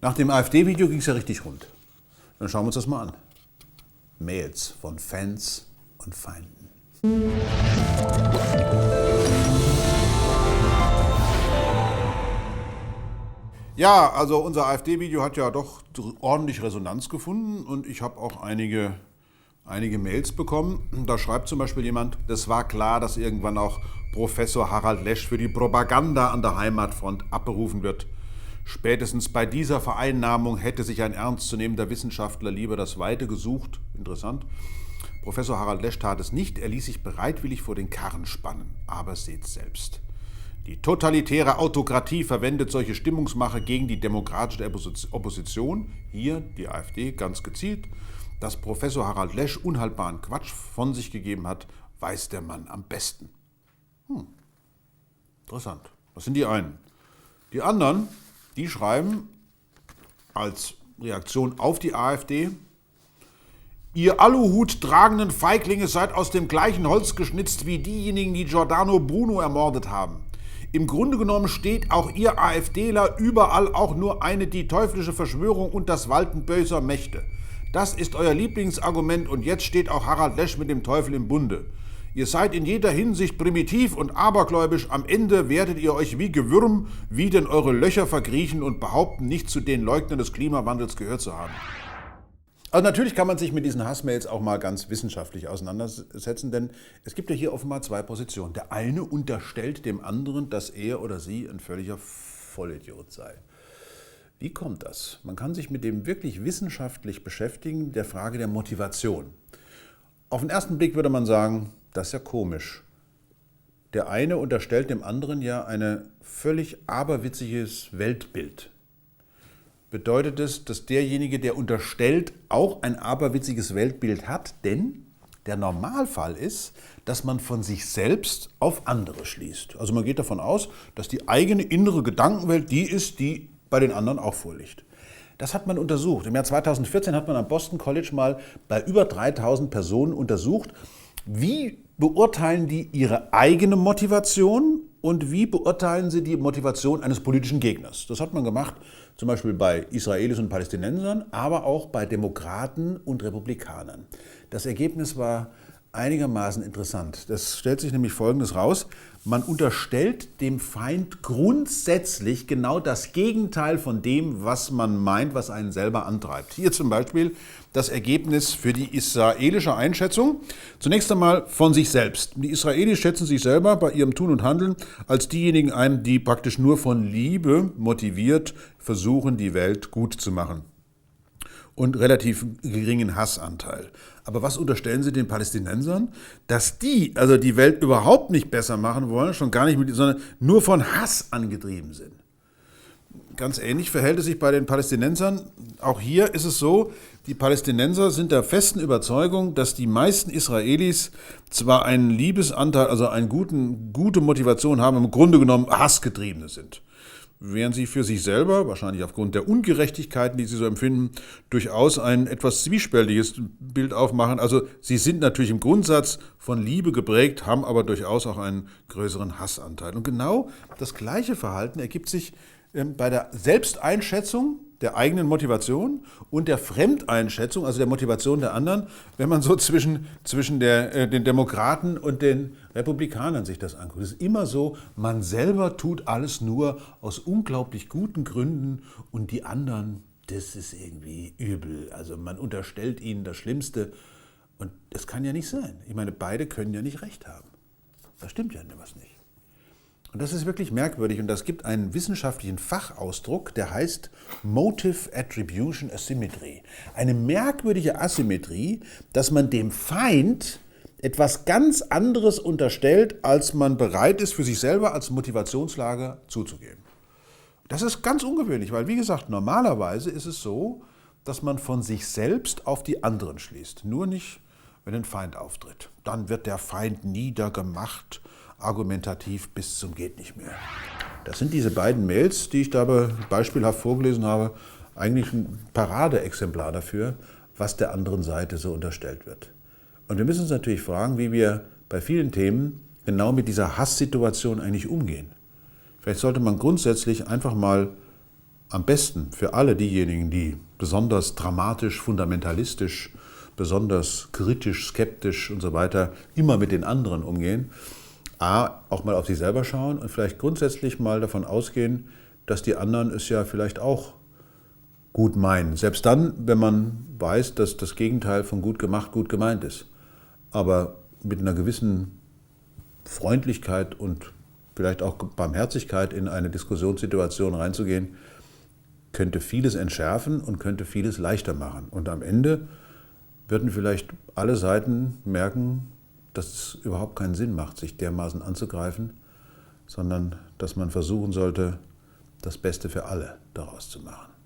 Nach dem AfD-Video ging es ja richtig rund. Dann schauen wir uns das mal an. Mails von Fans und Feinden. Ja, also unser AfD-Video hat ja doch ordentlich Resonanz gefunden und ich habe auch einige Mails bekommen. Da schreibt zum Beispiel jemand, es war klar, dass irgendwann auch Professor Harald Lesch für die Propaganda an der Heimatfront abberufen wird. Spätestens bei dieser Vereinnahmung hätte sich ein ernstzunehmender Wissenschaftler lieber das Weite gesucht. Interessant. Professor Harald Lesch tat es nicht, er ließ sich bereitwillig vor den Karren spannen. Aber seht selbst. Die totalitäre Autokratie verwendet solche Stimmungsmache gegen die demokratische Opposition, hier die AfD ganz gezielt. Dass Professor Harald Lesch unhaltbaren Quatsch von sich gegeben hat, weiß der Mann am besten. Interessant. Das sind die einen. Die anderen, die schreiben als Reaktion auf die AfD, ihr Aluhut tragenden Feiglinge seid aus dem gleichen Holz geschnitzt wie diejenigen, die Giordano Bruno ermordet haben. Im Grunde genommen steht auch ihr AfDler überall auch nur die teuflische Verschwörung und das Walten böser Mächte. Das ist euer Lieblingsargument und jetzt steht auch Harald Lesch mit dem Teufel im Bunde. Ihr seid in jeder Hinsicht primitiv und abergläubisch, am Ende werdet ihr euch wie Gewürm, wie denn eure Löcher verkriechen und behaupten, nicht zu den Leugnern des Klimawandels gehört zu haben. Also natürlich kann man sich mit diesen Hassmails auch mal ganz wissenschaftlich auseinandersetzen, denn es gibt ja hier offenbar zwei Positionen. Der eine unterstellt dem anderen, dass er oder sie ein völliger Vollidiot sei. Wie kommt das? Man kann sich mit dem wirklich wissenschaftlich beschäftigen, der Frage der Motivation. Auf den ersten Blick würde man sagen, das ist ja komisch. Der eine unterstellt dem anderen ja ein völlig aberwitziges Weltbild. Bedeutet es, dass derjenige, der unterstellt, auch ein aberwitziges Weltbild hat? Denn der Normalfall ist, dass man von sich selbst auf andere schließt. Also man geht davon aus, dass die eigene innere Gedankenwelt die ist, die bei den anderen auch vorliegt. Das hat man untersucht. Im Jahr 2014 hat man am Boston College mal bei über 3000 Personen untersucht, wie beurteilen die ihre eigene Motivation und wie beurteilen sie die Motivation eines politischen Gegners. Das hat man gemacht, zum Beispiel bei Israelis und Palästinensern, aber auch bei Demokraten und Republikanern. Das Ergebnis war einigermaßen interessant. Das stellt sich nämlich Folgendes raus. Man unterstellt dem Feind grundsätzlich genau das Gegenteil von dem, was man meint, was einen selber antreibt. Hier zum Beispiel das Ergebnis für die israelische Einschätzung. Zunächst einmal von sich selbst. Die Israelis schätzen sich selber bei ihrem Tun und Handeln als diejenigen ein, die praktisch nur von Liebe motiviert versuchen, die Welt gut zu machen. Und relativ geringen Hassanteil. Aber was unterstellen Sie den Palästinensern? Dass die, also die Welt überhaupt nicht besser machen wollen, schon gar nicht sondern nur von Hass angetrieben sind. Ganz ähnlich verhält es sich bei den Palästinensern. Auch hier ist es so, die Palästinenser sind der festen Überzeugung, dass die meisten Israelis zwar einen Liebesanteil, also eine gute Motivation haben, im Grunde genommen Hassgetriebene sind. Während sie für sich selber, wahrscheinlich aufgrund der Ungerechtigkeiten, die sie so empfinden, durchaus ein etwas zwiespältiges Bild aufmachen. Also sie sind natürlich im Grundsatz von Liebe geprägt, haben aber durchaus auch einen größeren Hassanteil. Und genau das gleiche Verhalten ergibt sich bei der Selbsteinschätzung der eigenen Motivation und der Fremdeinschätzung, also der Motivation der anderen, wenn man so zwischen den Demokraten und den Republikanern sich das anguckt. Es ist immer so, man selber tut alles nur aus unglaublich guten Gründen und die anderen, das ist irgendwie übel. Also man unterstellt ihnen das Schlimmste und das kann ja nicht sein. Ich meine, beide können ja nicht recht haben. Das stimmt ja was nicht. Und das ist wirklich merkwürdig und das gibt einen wissenschaftlichen Fachausdruck, der heißt Motive Attribution Asymmetry. Eine merkwürdige Asymmetrie, dass man dem Feind etwas ganz anderes unterstellt, als man bereit ist, für sich selber als Motivationslage zuzugeben. Das ist ganz ungewöhnlich, weil wie gesagt, normalerweise ist es so, dass man von sich selbst auf die anderen schließt. Nur nicht, wenn ein Feind auftritt. Dann wird der Feind niedergemacht, argumentativ bis zum geht nicht mehr. Das sind diese beiden Mails, die ich da beispielhaft vorgelesen habe, eigentlich ein Paradeexemplar dafür, was der anderen Seite so unterstellt wird. Und wir müssen uns natürlich fragen, wie wir bei vielen Themen genau mit dieser Hasssituation eigentlich umgehen. Vielleicht sollte man grundsätzlich einfach mal am besten für alle diejenigen, die besonders dramatisch, fundamentalistisch, besonders kritisch, skeptisch und so weiter immer mit den anderen umgehen, auch mal auf sich selber schauen und vielleicht grundsätzlich mal davon ausgehen, dass die anderen es ja vielleicht auch gut meinen. Selbst dann, wenn man weiß, dass das Gegenteil von gut gemacht gut gemeint ist. Aber mit einer gewissen Freundlichkeit und vielleicht auch Barmherzigkeit in eine Diskussionssituation reinzugehen, könnte vieles entschärfen und könnte vieles leichter machen. Und am Ende würden vielleicht alle Seiten merken, dass es überhaupt keinen Sinn macht, sich dermaßen anzugreifen, sondern dass man versuchen sollte, das Beste für alle daraus zu machen.